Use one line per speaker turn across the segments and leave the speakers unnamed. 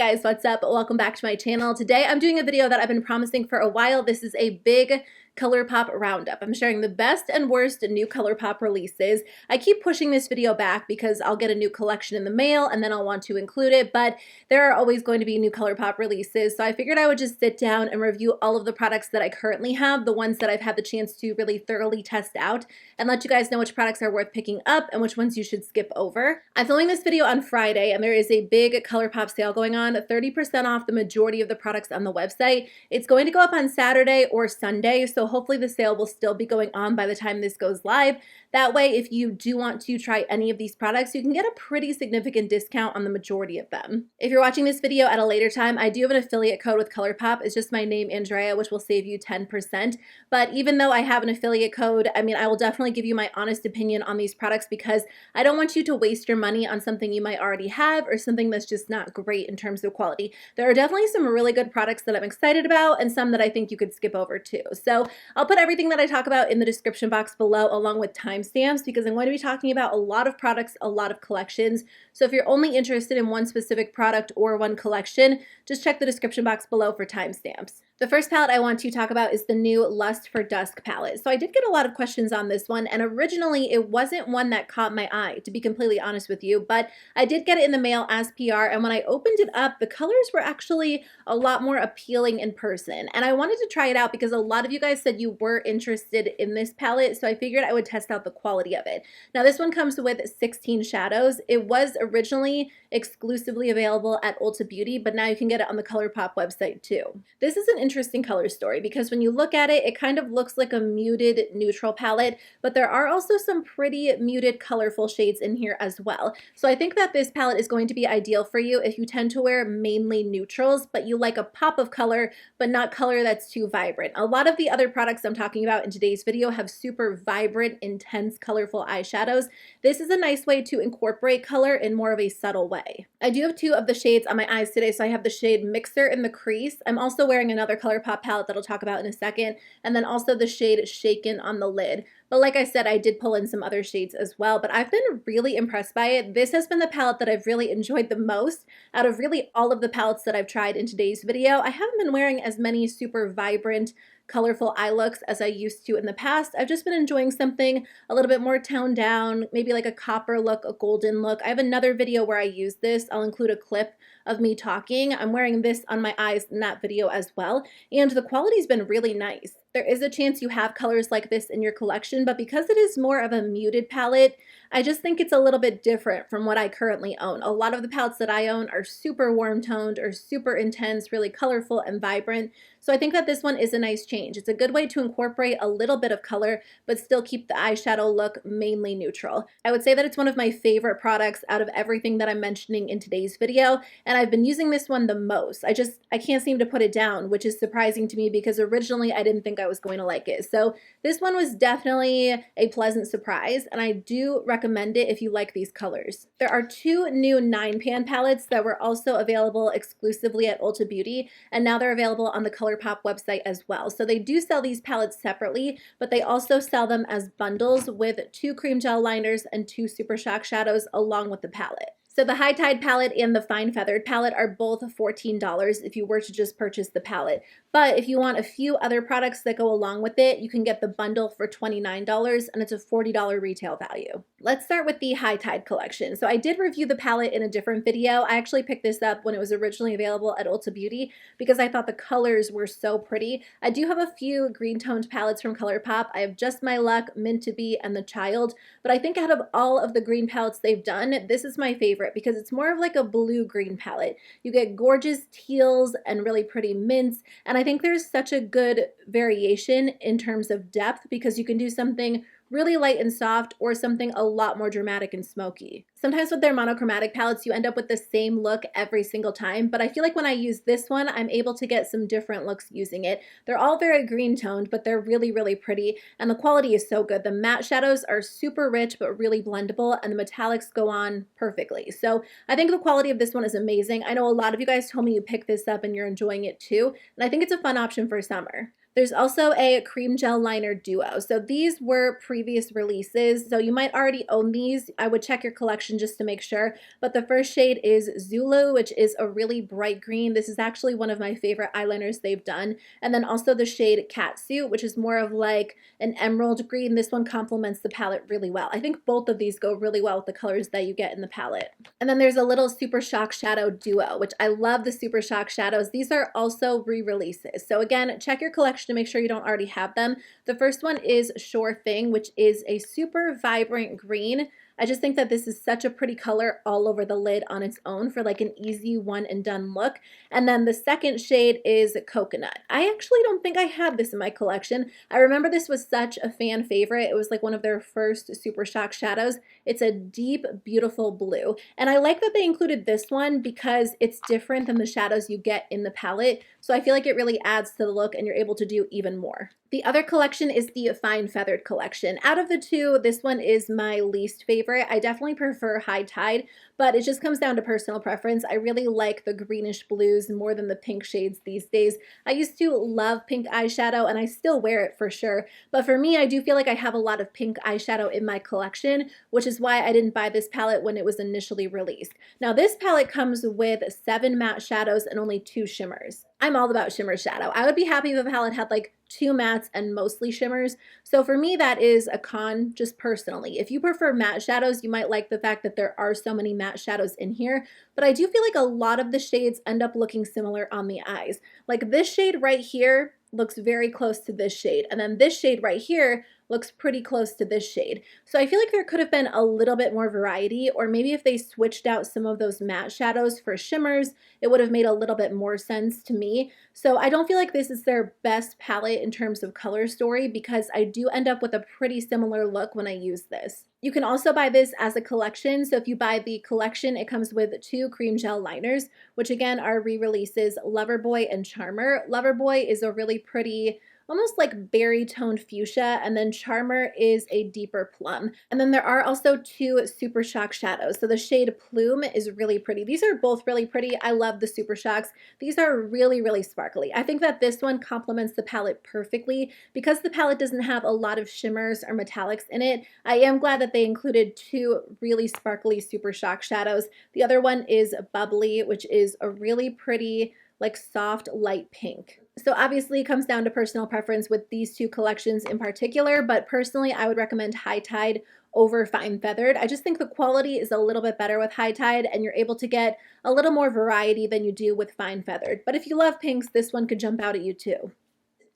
guys, what's up? Welcome back to my channel. Today I'm doing a video that I've been promising for a while. This is a big Colourpop roundup. I'm sharing the best and worst new Colourpop releases. I keep pushing this video back because I'll get a new collection in the mail and then I'll want to include it, but there are always going to be new Colourpop releases, so I figured I would just sit down and review all of the products that I currently have, the ones that I've had the chance to really thoroughly test out, and let you guys know which products are worth picking up and which ones you should skip over. I'm filming this video on Friday and there is a big Colourpop sale going on, 30% off the majority of the products on the website. It's going to go up on Saturday or Sunday, so hopefully the sale will still be going on by the time this goes live. That way, if you do want to try any of these products, you can get a pretty significant discount on the majority of them. If you're watching this video at a later time, I do have an affiliate code with Colourpop. It's just my name, Andrea, which will save you 10%. But even though I have an affiliate code, I will definitely give you my honest opinion on these products because I don't want you to waste your money on something you might already have or something that's just not great in terms of quality. There are definitely some really good products that I'm excited about and some that I think you could skip over too. So I'll put everything that I talk about in the description box below along with timestamps because I'm going to be talking about a lot of products, a lot of collections. So if you're only interested in one specific product or one collection, just check the description box below for timestamps. The first palette I want to talk about is the new Lust for Dusk palette. So I did get a lot of questions on this one, and originally it wasn't one that caught my eye, to be completely honest with you, but I did get it in the mail as PR, and when I opened it up, the colors were actually a lot more appealing in person. And I wanted to try it out because a lot of you guys said you were interested in this palette, so I figured I would test out the quality of it. Now this one comes with 16 shadows. It was originally exclusively available at Ulta Beauty, but now you can get it on the Colourpop website too. This is an interesting color story because when you look at it, it kind of looks like a muted neutral palette, but there are also some pretty muted colorful shades in here as well. So I think that this palette is going to be ideal for you if you tend to wear mainly neutrals, but you like a pop of color, but not color that's too vibrant. A lot of the other products I'm talking about in today's video have super vibrant, intense, colorful eyeshadows. This is a nice way to incorporate color in more of a subtle way. I do have two of the shades on my eyes today, so I have the shade Mixer in the crease. I'm also wearing another Colourpop palette that I'll talk about in a second, and then also the shade Shaken on the lid. But like I said, I did pull in some other shades as well, but I've been really impressed by it. This has been the palette that I've really enjoyed the most out of really all of the palettes that I've tried in today's video. I haven't been wearing as many super vibrant, colorful eye looks as I used to in the past. I've just been enjoying something a little bit more toned down, maybe like a copper look, a golden look. I have another video where I use this. I'll include a clip of me talking. I'm wearing this on my eyes in that video as well, and the quality's been really nice. There is a chance you have colors like this in your collection, but because it is more of a muted palette, I just think it's a little bit different from what I currently own. A lot of the palettes that I own are super warm toned or super intense, really colorful and vibrant. So I think that this one is a nice change. It's a good way to incorporate a little bit of color, but still keep the eyeshadow look mainly neutral. I would say that it's one of my favorite products out of everything that I'm mentioning in today's video, and I've been using this one the most. I can't seem to put it down, which is surprising to me because originally I didn't think I was going to like it. So this one was definitely a pleasant surprise, and I do recommend it if you like these colors. There are two new 9-pan palettes that were also available exclusively at Ulta Beauty, and now they're available on the Colourpop website as well. So they do sell these palettes separately, but they also sell them as bundles with 2 cream gel liners and 2 Super Shock shadows along with the palette. So the High Tide palette and the Fine Feathered palette are both $14 if you were to just purchase the palette. But if you want a few other products that go along with it, you can get the bundle for $29 and it's a $40 retail value. Let's start with the High Tide collection. So I did review the palette in a different video. I actually picked this up when it was originally available at Ulta Beauty because I thought the colors were so pretty. I do have a few green toned palettes from Colourpop. I have Just My Luck, Meant to Be, and The Child. But I think out of all of the green palettes they've done, this is my favorite because it's more of like a blue-green palette. You get gorgeous teals and really pretty mints, and I think there's such a good variation in terms of depth because you can do something really light and soft or something a lot more dramatic and smoky. Sometimes with their monochromatic palettes, you end up with the same look every single time, but I feel like when I use this one, I'm able to get some different looks using it. They're all very green toned, but they're really pretty, and the quality is so good. The matte shadows are super rich, but really blendable, and the metallics go on perfectly. So I think the quality of this one is amazing. I know a lot of you guys told me you picked this up and you're enjoying it too, and I think it's a fun option for summer. There's also a cream gel liner duo. So these were previous releases, so you might already own these. I would check your collection just to make sure. But the first shade is Zulu, which is a really bright green. This is actually one of my favorite eyeliners they've done. And then also the shade Catsuit, which is more of like an emerald green. This one complements the palette really well. I think both of these go really well with the colors that you get in the palette. And then there's a little Super Shock Shadow duo, which I love the Super Shock Shadows. These are also re-releases. So again, check your collection to make sure you don't already have them. The first one is Sure Thing, which is a super vibrant green. I just think that this is such a pretty color all over the lid on its own for like an easy one and done look. And then the second shade is Coconut. I actually don't think I had this in my collection. I remember this was such a fan favorite. It was like one of their first Super Shock shadows. It's a deep, beautiful blue. And I like that they included this one because it's different than the shadows you get in the palette. So I feel like it really adds to the look and you're able to do even more. The other collection is the Fine Feathered collection. Out of the two, this one is my least favorite. I definitely prefer High Tide, but it just comes down to personal preference. I really like the greenish blues more than the pink shades these days. I used to love pink eyeshadow and I still wear it for sure, but for me, I do feel like I have a lot of pink eyeshadow in my collection, which is why I didn't buy this palette when it was initially released. Now this palette comes with 7 matte shadows and only 2 shimmers. I'm all about shimmer shadow. I would be happy if a palette had like 2 mattes and mostly shimmers. So for me, that is a con just personally. If you prefer matte shadows, you might like the fact that there are so many matte shadows in here, but I do feel like a lot of the shades end up looking similar on the eyes. Like this shade right here looks very close to this shade, and then this shade right here looks pretty close to this shade. So I feel like there could have been a little bit more variety, or maybe if they switched out some of those matte shadows for shimmers, it would have made a little bit more sense to me. So I don't feel like this is their best palette in terms of color story because I do end up with a pretty similar look when I use this. You can also buy this as a collection. So if you buy the collection, it comes with 2 cream gel liners, which again are re-releases Loverboy and Charmer. Loverboy is a really pretty, almost like berry toned fuchsia, and then Charmer is a deeper plum. And then there are also 2 Super Shock shadows. So the shade Plume is really pretty. These are both really pretty. I love the Super Shocks. These are really, really sparkly. I think that this one complements the palette perfectly. Because the palette doesn't have a lot of shimmers or metallics in it, I am glad that they included 2 really sparkly Super Shock shadows. The other one is Bubbly, which is a really pretty, like soft light pink. So obviously it comes down to personal preference with these 2 collections in particular, but personally I would recommend High Tide over Fine Feathered. I just think the quality is a little bit better with High Tide and you're able to get a little more variety than you do with Fine Feathered. But if you love pinks, this one could jump out at you too.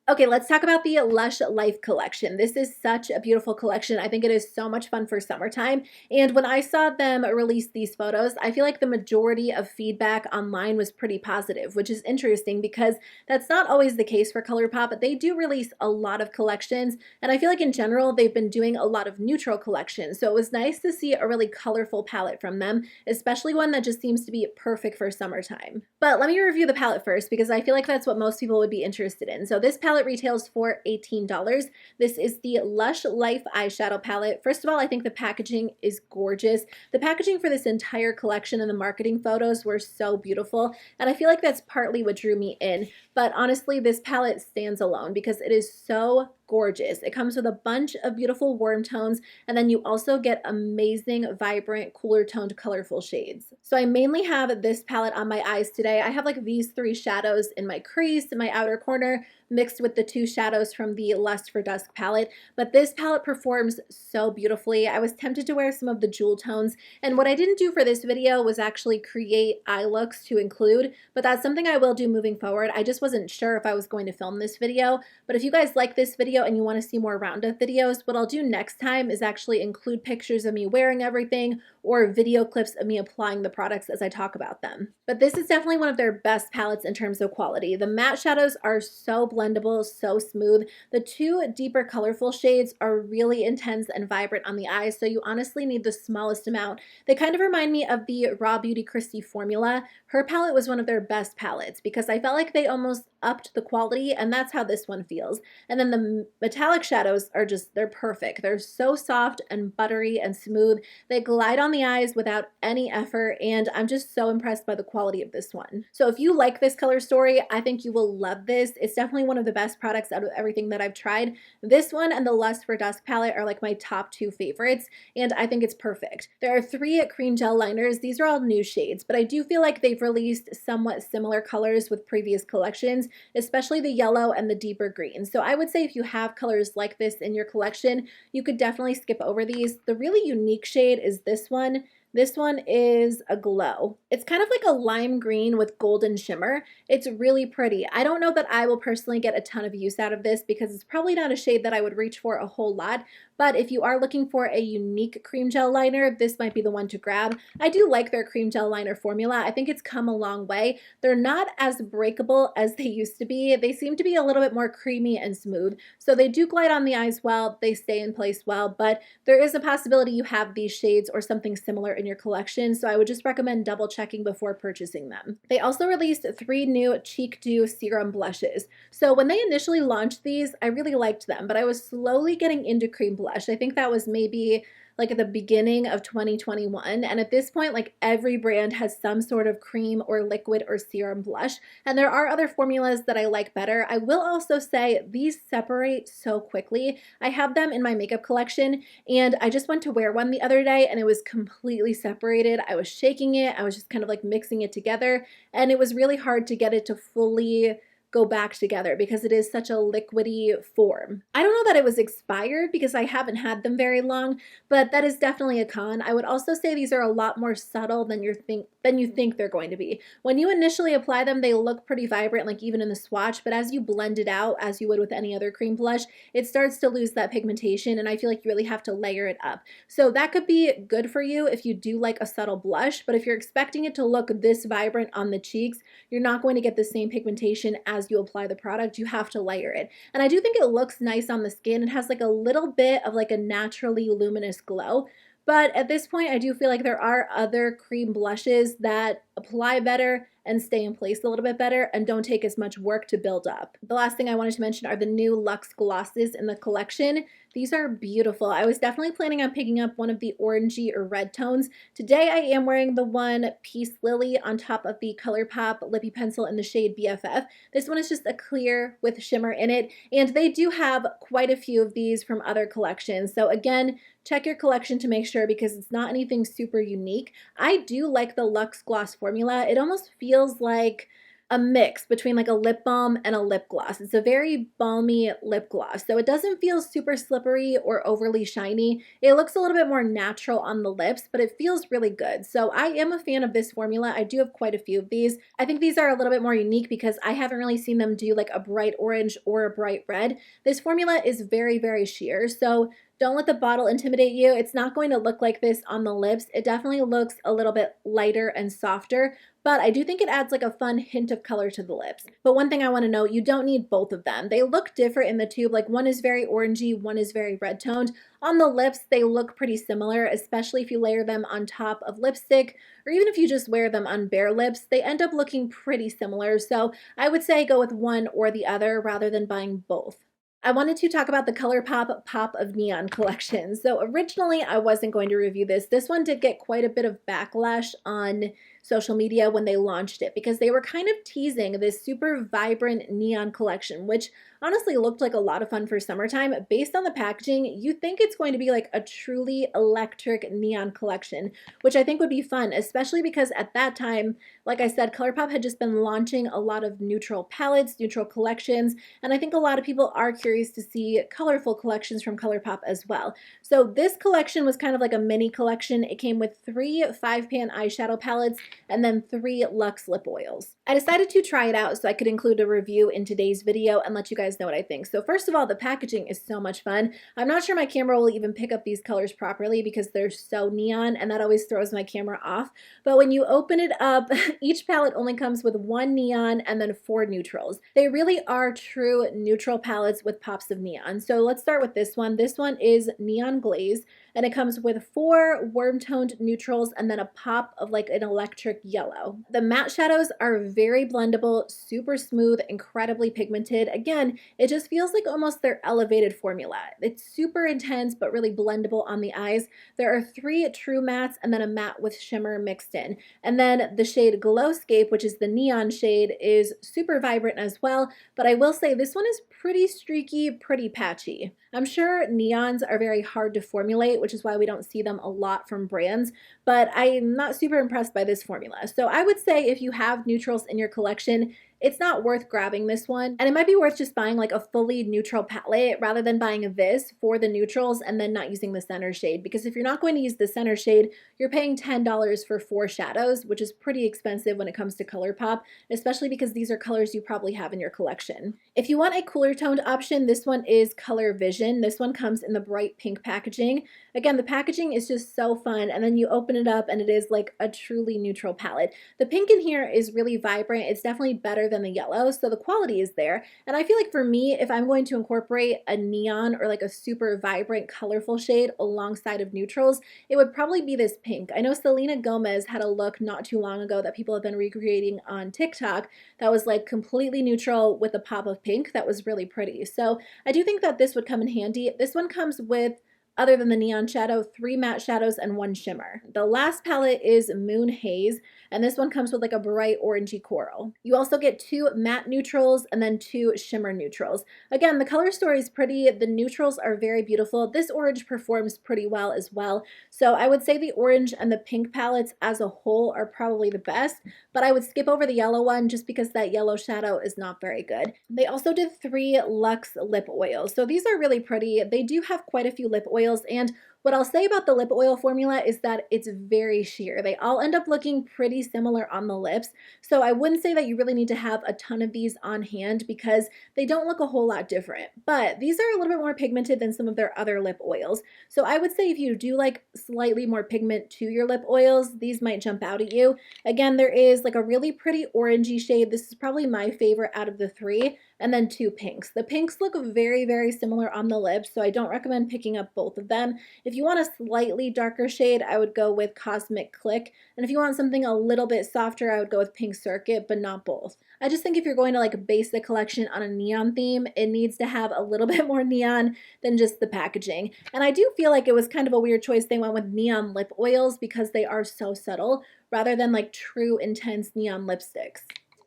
Okay, let's talk about the Lush Life collection. This is such a beautiful collection. I think it is so much fun for summertime. And when I saw them release these photos, I feel like the majority of feedback online was pretty positive, which is interesting because that's not always the case for Colourpop, but they do release a lot of collections. And I feel like in general, they've been doing a lot of neutral collections. So it was nice to see a really colorful palette from them, especially one that just seems to be perfect for summertime. But let me review the palette first because I feel like that's what most people would be interested in. So this palette retails for $18. This is the Lush Life eyeshadow palette. First of all, I think the packaging is gorgeous. The packaging for this entire collection and the marketing photos were so beautiful, and I feel like that's partly what drew me in. But honestly, this palette stands alone because it is so gorgeous. It comes with a bunch of beautiful warm tones, and then you also get amazing, vibrant, cooler toned, colorful shades. So I mainly have this palette on my eyes today. I have like these 3 shadows in my crease, in my outer corner, mixed with the 2 shadows from the Lust for Dusk palette, but this palette performs so beautifully. I was tempted to wear some of the jewel tones, and what I didn't do for this video was actually create eye looks to include, but that's something I will do moving forward. I just wasn't sure if I was going to film this video, but if you guys like this video and you want to see more roundup videos, what I'll do next time is actually include pictures of me wearing everything or video clips of me applying the products as I talk about them. But this is definitely one of their best palettes in terms of quality. The matte shadows are so blendable, so smooth. The 2 deeper colorful shades are really intense and vibrant on the eyes, so you honestly need the smallest amount. They kind of remind me of the Raw Beauty Kristi formula. Her palette was one of their best palettes because I felt like they almost upped the quality, and that's how this one feels. And then the the metallic shadows are just, they're perfect. They're so soft and buttery and smooth. They glide on the eyes without any effort, and I'm just so impressed by the quality of this one. So if you like this color story, I think you will love this. It's definitely one of the best products out of everything that I've tried. This one and the Lust for Dusk palette are like my top two favorites, and I think it's perfect. There are 3 cream gel liners. These are all new shades, but I do feel like they've released somewhat similar colors with previous collections, especially the yellow and the deeper green. So I would say if you have colors like this in your collection, you could definitely skip over these. The really unique shade is this one. This one is a glow. It's kind of like a lime green with golden shimmer. It's really pretty. I don't know that I will personally get a ton of use out of this because it's probably not a shade that I would reach for a whole lot, but if you are looking for a unique cream gel liner, this might be the one to grab. I do like their cream gel liner formula. I think it's come a long way. They're not as breakable as they used to be. They seem to be a little bit more creamy and smooth, so they do glide on the eyes well, they stay in place well, but there is a possibility you have these shades or something similar in your collection, so I would just recommend double checking before purchasing them. They also released 3 new Cheek Dew serum blushes. So when they initially launched these, I really liked them, but I was slowly getting into cream blush. I think that was maybe like at the beginning of 2021, and at this point, like every brand has some sort of cream or liquid or serum blush, and there are other formulas that I like better. I will also say these separate so quickly. I have them in my makeup collection, and I just went to wear one the other day and it was completely separated. I was shaking it, I was just kind of like mixing it together, and it was really hard to get it to fully go back together because it is such a liquidy form. I don't know that it was expired because I haven't had them very long, but that is definitely a con. I would also say these are a lot more subtle than you think they're going to be. When you initially apply them, they look pretty vibrant, like even in the swatch, but as you blend it out, as you would with any other cream blush, it starts to lose that pigmentation, and I feel like you really have to layer it up. So that could be good for you if you do like a subtle blush, but if you're expecting it to look this vibrant on the cheeks, you're not going to get the same pigmentation as you apply the product. You have to layer it. And I do think it looks nice on the skin. It has like a little bit of like a naturally luminous glow. But at this point, I do feel like there are other cream blushes that apply better and stay in place a little bit better and don't take as much work to build up. The last thing I wanted to mention are the new Luxe glosses in the collection. These are beautiful. I was definitely planning on picking up one of the orangey or red tones. Today I am wearing the one Peace Lily on top of the Colourpop Lippy Pencil in the shade BFF. This one is just a clear with shimmer in it, and they do have quite a few of these from other collections. So again, check your collection to make sure because it's not anything super unique. I do like the Luxe Gloss formula. It almost feels like a mix between like a lip balm and a lip gloss. It's a very balmy lip gloss. So it doesn't feel super slippery or overly shiny. It looks a little bit more natural on the lips, but it feels really good. So I am a fan of this formula. I do have quite a few of these. I think these are a little bit more unique because I haven't really seen them do like a bright orange or a bright red. This formula is very, very sheer. So don't let the bottle intimidate you. It's not going to look like this on the lips. It definitely looks a little bit lighter and softer, but I do think it adds like a fun hint of color to the lips. But one thing I want to note, you don't need both of them. They look different in the tube. Like one is very orangey, one is very red toned. On the lips, they look pretty similar, especially if you layer them on top of lipstick, or even if you just wear them on bare lips, they end up looking pretty similar. So I would say go with one or the other rather than buying both. I wanted to talk about the Colourpop Pop of Neon collection. So originally I wasn't going to review this. This one did get quite a bit of backlash on social media when they launched it because they were kind of teasing this super vibrant neon collection, which honestly looked like a lot of fun for summertime. Based on the packaging, you think it's going to be like a truly electric neon collection, which I think would be fun, especially because at that time, like I said, Colourpop had just been launching a lot of neutral palettes, neutral collections, and I think a lot of people are curious to see colorful collections from Colourpop as well. So this collection was kind of like a mini collection. It came with 3 5-pan eyeshadow palettes and then 3 Luxe lip oils. I decided to try it out so I could include a review in today's video and let you guys know what I think. So first of all, the packaging is so much fun. I'm not sure my camera will even pick up these colors properly because they're so neon and that always throws my camera off. But when you open it up, each palette only comes with 1 neon and then 4 neutrals. They really are true neutral palettes with pops of neon. So let's start with this one. This one is Neon Glaze, and it comes with 4 warm toned neutrals and then a pop of like an electric yellow. The matte shadows are very blendable, super smooth, incredibly pigmented. Again, it just feels like almost their elevated formula. It's super intense, but really blendable on the eyes. There are 3 true mattes and then a matte with shimmer mixed in. And then the shade Glowscape, which is the neon shade, is super vibrant as well. But I will say this one is pretty streaky, pretty patchy. I'm sure neons are very hard to formulate, which is why we don't see them a lot from brands, but I'm not super impressed by this formula. So I would say if you have neutrals in your collection, it's not worth grabbing this one. And it might be worth just buying like a fully neutral palette rather than buying this for the neutrals and then not using the center shade. Because if you're not going to use the center shade, you're paying $10 for 4 shadows, which is pretty expensive when it comes to Colourpop, especially because these are colors you probably have in your collection. If you want a cooler toned option, this one is Color Vision. This one comes in the bright pink packaging. Again, the packaging is just so fun, and then you open it up and it is like a truly neutral palette. The pink in here is really vibrant. It's definitely better than the yellow, so the quality is there. And I feel like for me, if I'm going to incorporate a neon or like a super vibrant, colorful shade alongside of neutrals, it would probably be this pink. I know Selena Gomez had a look not too long ago that people have been recreating on TikTok that was like completely neutral with a pop of pink that was really pretty. So I do think that this would come in handy. This one comes with, other than the neon shadow, 3 matte shadows and 1 shimmer. The last palette is Moon Haze, and this one comes with like a bright orangey coral. You also get 2 matte neutrals and then 2 shimmer neutrals. Again, the color story is pretty. The neutrals are very beautiful. This orange performs pretty well as well. So I would say the orange and the pink palettes as a whole are probably the best, but I would skip over the yellow one just because that yellow shadow is not very good. They also did 3 Luxe lip oils. So these are really pretty. They do have quite a few lip oils, and what I'll say about the lip oil formula is that it's very sheer. They all end up looking pretty similar on the lips, so I wouldn't say that you really need to have a ton of these on hand because they don't look a whole lot different. But these are a little bit more pigmented than some of their other lip oils. So I would say if you do like slightly more pigment to your lip oils, these might jump out at you. Again, there is like a really pretty orangey shade. This is probably my favorite out of the 3. And then 2 pinks. The pinks look very, very similar on the lips, so I don't recommend picking up both of them. If you want a slightly darker shade, I would go with Cosmic Click. And if you want something a little bit softer, I would go with Pink Circuit, but not both. I just think if you're going to like base the collection on a neon theme, it needs to have a little bit more neon than just the packaging. And I do feel like it was kind of a weird choice they went with neon lip oils because they are so subtle rather than like true intense neon lipsticks.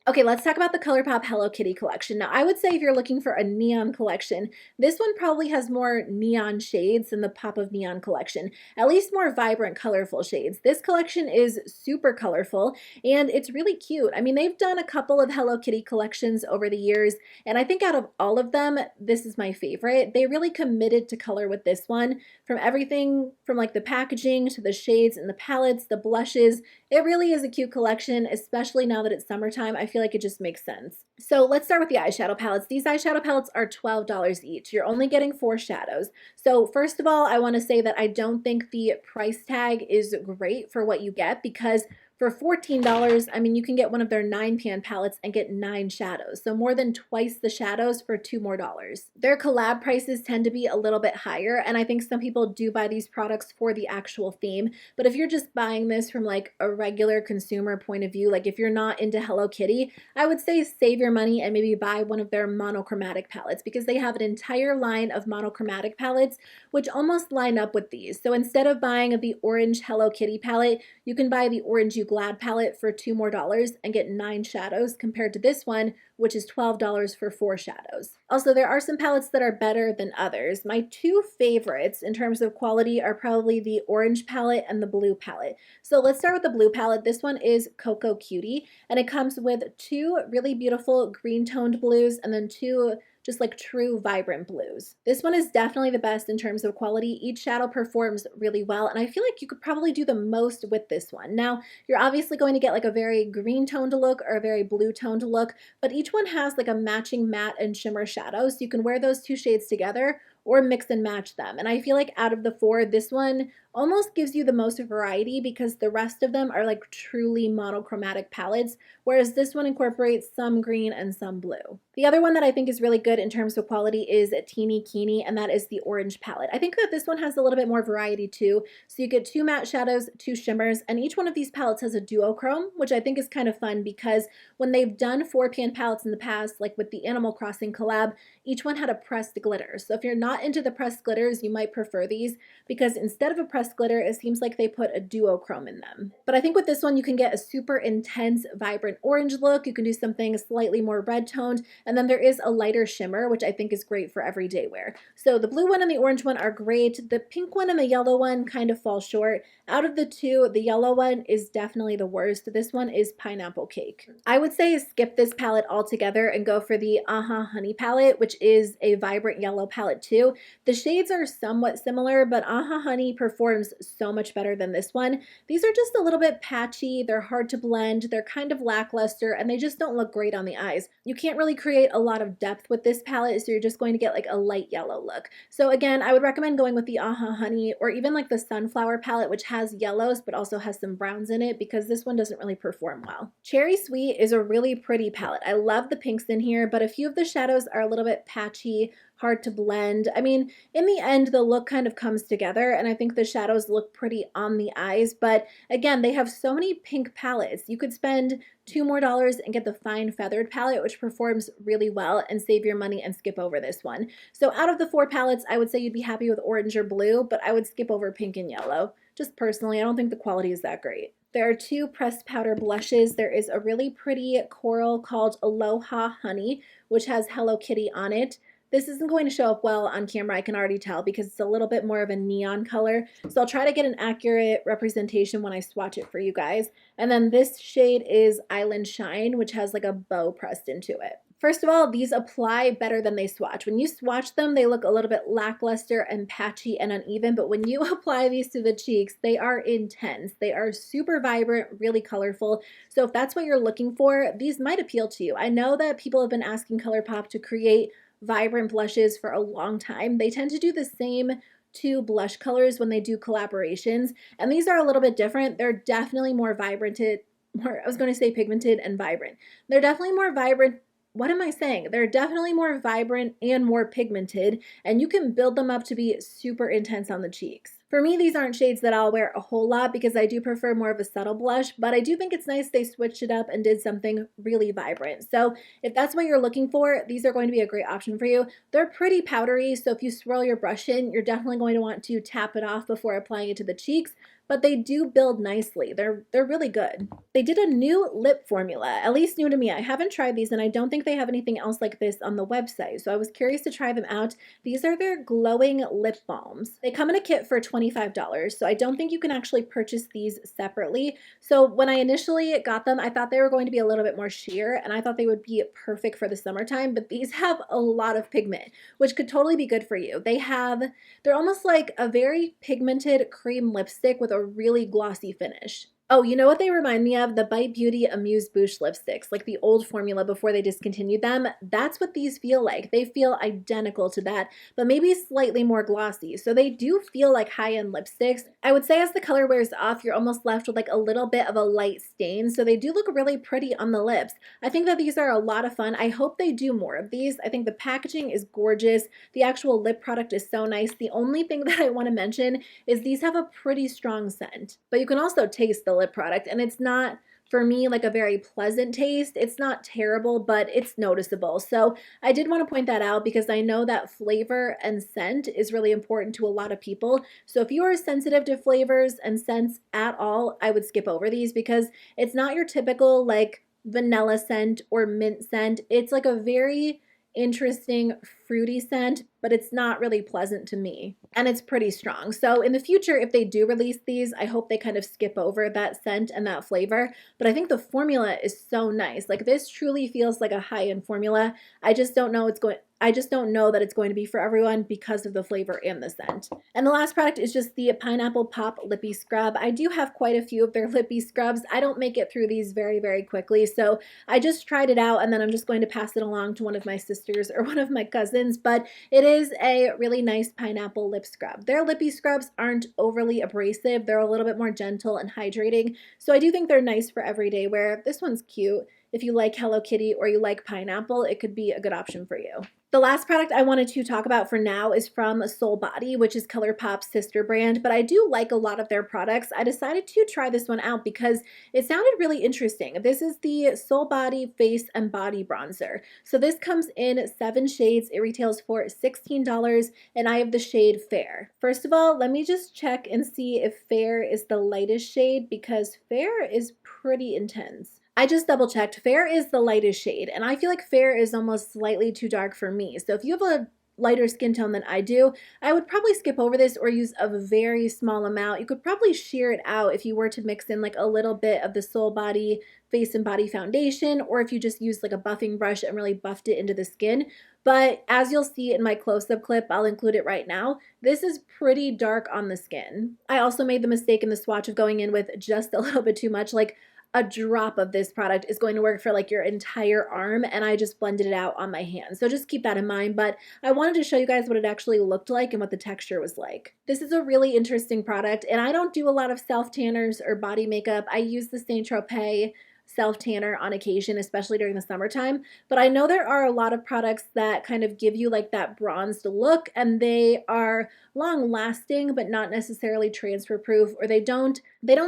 Okay, let's talk about the Colourpop Hello Kitty collection. Now, I would say if you're looking for a neon collection, this one probably has more neon shades than the Pop of Neon collection, at least more vibrant, colorful shades. This collection is super colorful, and it's really cute. I mean, they've done a couple of Hello Kitty collections over the years, and I think out of all of them, this is my favorite. They really committed to color with this one, from everything from like the packaging to the shades and the palettes, the blushes. It really is a cute collection, especially now that it's summertime. I feel like it just makes sense. So let's start with the eyeshadow palettes. These eyeshadow palettes are $12 each. You're only getting 4 shadows. So first of all, I want to say that I don't think the price tag is great for what you get because for $14, I mean, you can get one of their 9-pan palettes and get 9 shadows. So more than twice the shadows for $2 more. Their collab prices tend to be a little bit higher, and I think some people do buy these products for the actual theme. But if you're just buying this from like a regular consumer point of view, like if you're not into Hello Kitty, I would say save your money and maybe buy one of their monochromatic palettes because they have an entire line of monochromatic palettes which almost line up with these. So instead of buying the orange Hello Kitty palette, you can buy the Orange You Glad palette for $2 more and get 9 shadows compared to this one, which is $12 for 4 shadows. Also, there are some palettes that are better than others. My 2 favorites in terms of quality are probably the orange palette and the blue palette. So let's start with the blue palette. This one is Cocoa Cutie, and it comes with 2 really beautiful green toned blues and then 2 just like true vibrant blues. This one is definitely the best in terms of quality. Each shadow performs really well, and I feel like you could probably do the most with this one. Now, you're obviously going to get like a very green toned look or a very blue toned look, but each one has like a matching matte and shimmer shadow, so you can wear those 2 shades together or mix and match them. And I feel like out of the 4, this one almost gives you the most variety because the rest of them are like truly monochromatic palettes, whereas this one incorporates some green and some blue. The other one that I think is really good in terms of quality is Teeny Keeny, and that is the orange palette. I think that this one has a little bit more variety too. So you get 2 matte shadows, 2 shimmers, and each one of these palettes has a duochrome, which I think is kind of fun because when they've done 4-pan palettes in the past, like with the Animal Crossing collab, each one had a pressed glitter. So if you're not into the pressed glitters, you might prefer these because instead of a pressed glitter, it seems like they put a duochrome in them. But I think with this one, you can get a super intense, vibrant orange look. You can do something slightly more red toned, and then there is a lighter shimmer, which I think is great for everyday wear. So the blue one and the orange one are great. The pink one and the yellow one kind of fall short. Out of the two, the yellow one is definitely the worst. This one is Pineapple Cake. I would say skip this palette altogether and go for the Honey palette, which is a vibrant yellow palette too. The shades are somewhat similar, but Honey performs so much better than this one. These are just a little bit patchy, they're hard to blend, they're kind of lackluster, and they just don't look great on the eyes. You can't really create a lot of depth with this palette, so you're just going to get like a light yellow look. So again, I would recommend going with the Honey or even like the Sunflower palette, which has yellows but also has some browns in it because this one doesn't really perform well. Cherry Sweet is a really pretty palette. I love the pinks in here, but a few of the shadows are a little bit patchy, hard to blend. I mean, in the end, the look kind of comes together, and I think the shadows look pretty on the eyes, but again, they have so many pink palettes. You could spend $2 more and get the Fine Feathered palette, which performs really well, and save your money and skip over this one. So out of the 4 palettes, I would say you'd be happy with orange or blue, but I would skip over pink and yellow. Just personally, I don't think the quality is that great. There are 2 pressed powder blushes. There is a really pretty coral called Aloha Honey, which has Hello Kitty on it. This isn't going to show up well on camera, I can already tell, because it's a little bit more of a neon color. So I'll try to get an accurate representation when I swatch it for you guys. And then this shade is Island Shine, which has like a bow pressed into it. First of all, these apply better than they swatch. When you swatch them, they look a little bit lackluster and patchy and uneven, but when you apply these to the cheeks, they are intense. They are super vibrant, really colorful. So if that's what you're looking for, these might appeal to you. I know that people have been asking Colourpop to create vibrant blushes for a long time. They tend to do the same 2 blush colors when they do collaborations, and these are a little bit different. They're definitely more pigmented and vibrant. They're definitely more vibrant. What am I saying? They're definitely more vibrant and more pigmented, and you can build them up to be super intense on the cheeks. For me, these aren't shades that I'll wear a whole lot because I do prefer more of a subtle blush, but I do think it's nice they switched it up and did something really vibrant. So if that's what you're looking for, these are going to be a great option for you. They're pretty powdery, so if you swirl your brush in, you're definitely going to want to tap it off before applying it to the cheeks, but they do build nicely. They're really good. They did a new lip formula, at least new to me. I haven't tried these, and I don't think they have anything else like this on the website, so I was curious to try them out. These are their glowing lip balms. They come in a kit for $25, so I don't think you can actually purchase these separately. So when I initially got them, I thought they were going to be a little bit more sheer, and I thought they would be perfect for the summertime, but these have a lot of pigment, which could totally be good for you. They're almost like a very pigmented cream lipstick with a really glossy finish. Oh, you know what they remind me of? The Bite Beauty Amuse Bouche lipsticks, like the old formula before they discontinued them. That's what these feel like. They feel identical to that, but maybe slightly more glossy. So they do feel like high-end lipsticks. I would say as the color wears off, you're almost left with like a little bit of a light stain. So they do look really pretty on the lips. I think that these are a lot of fun. I hope they do more of these. I think the packaging is gorgeous. The actual lip product is so nice. The only thing that I want to mention is these have a pretty strong scent, but you can also taste the lip product, and it's not, for me, like a very pleasant taste. It's not terrible, but it's noticeable. So I did want to point that out because I know that flavor and scent is really important to a lot of people. So if you are sensitive to flavors and scents at all, I would skip over these because it's not your typical like vanilla scent or mint scent. It's like a very interesting fruity scent, but it's not really pleasant to me, and it's pretty strong. So in the future, if they do release these, I hope they kind of skip over that scent and that flavor, but I think the formula is so nice. Like this truly feels like a high-end formula. I just don't know I just don't know that it's going to be for everyone because of the flavor and the scent. And the last product is just the Pineapple Pop Lippy Scrub. I do have quite a few of their lippy scrubs. I don't make it through these very, very quickly, so I just tried it out and then I'm just going to pass it along to one of my sisters or one of my cousins, but it is a really nice pineapple lip scrub. Their lippy scrubs aren't overly abrasive. They're a little bit more gentle and hydrating, so I do think they're nice for everyday wear. This one's cute. If you like Hello Kitty or you like pineapple, it could be a good option for you. The last product I wanted to talk about for now is from Soul Body, which is Colourpop's sister brand, but I do like a lot of their products. I decided to try this one out because it sounded really interesting. This is the Soul Body Face and Body Bronzer. So this comes in 7 shades. It retails for $16, and I have the shade Fair. First of all, let me just check and see if Fair is the lightest shade, because Fair is pretty intense. I just double checked. Fair is the lightest shade, and I feel like Fair is almost slightly too dark for me. So if you have a lighter skin tone than I do, I would probably skip over this or use a very small amount. You could probably sheer it out if you were to mix in like a little bit of the Soul Body Face and Body Foundation, or if you just used like a buffing brush and really buffed it into the skin. But as you'll see in my close-up clip, I'll include it right now, this is pretty dark on the skin. I also made the mistake in the swatch of going in with just a little bit too much. Like, a drop of this product is going to work for like your entire arm, and I just blended it out on my hand. So just keep that in mind, but I wanted to show you guys what it actually looked like and what the texture was like. This is a really interesting product, and I don't do a lot of self-tanners or body makeup. I use the Saint Tropez self-tanner on occasion, especially during the summertime, but I know there are a lot of products that kind of give you like that bronzed look, and they are long lasting but not necessarily transfer proof, or they don't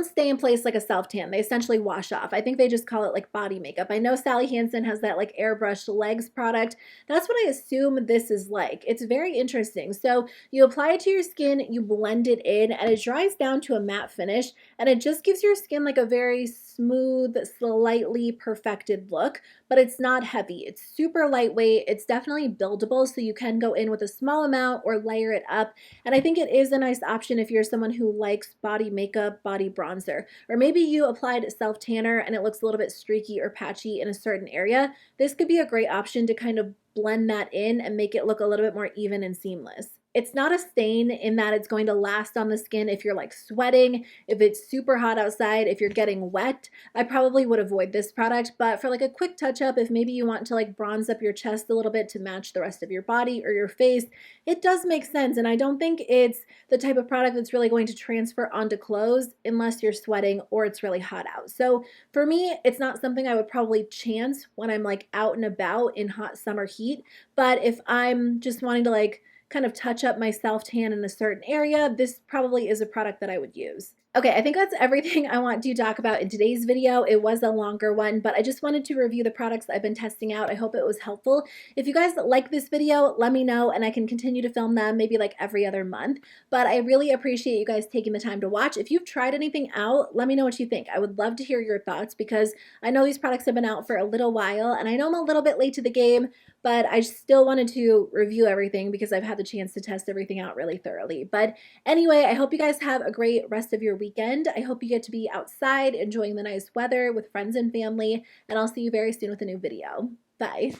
stay in place like a self-tan. They essentially wash off. I think they just call it like body makeup. I know Sally Hansen has that like airbrushed legs product. That's what I assume this is like. It's very interesting. So you apply it to your skin, you blend it in, and it dries down to a matte finish, and it just gives your skin like a very smooth, slightly perfected look, but it's not heavy. It's super lightweight. It's definitely buildable, so you can go in with a small amount or layer it up. And I think it is a nice option if you're someone who likes body makeup, body bronzer, or maybe you applied self-tanner and it looks a little bit streaky or patchy in a certain area. This could be a great option to kind of blend that in and make it look a little bit more even and seamless. It's not a stain in that it's going to last on the skin if you're like sweating, if it's super hot outside, if you're getting wet. I probably would avoid this product, but for like a quick touch up, if maybe you want to like bronze up your chest a little bit to match the rest of your body or your face, it does make sense. And I don't think it's the type of product that's really going to transfer onto clothes unless you're sweating or it's really hot out. So for me, it's not something I would probably chance when I'm like out and about in hot summer heat. But if I'm just wanting to like kind of touch up my self-tan in a certain area, this probably is a product that I would use. Okay, I think that's everything I want to talk about in today's video. It was a longer one, but I just wanted to review the products I've been testing out. I hope it was helpful. If you guys like this video, let me know and I can continue to film them maybe like every other month. But I really appreciate you guys taking the time to watch. If you've tried anything out, let me know what you think. I would love to hear your thoughts because I know these products have been out for a little while and I know I'm a little bit late to the game, but I still wanted to review everything because I've had the chance to test everything out really thoroughly. But anyway, I hope you guys have a great rest of your weekend. I hope you get to be outside enjoying the nice weather with friends and family, and I'll see you very soon with a new video. Bye.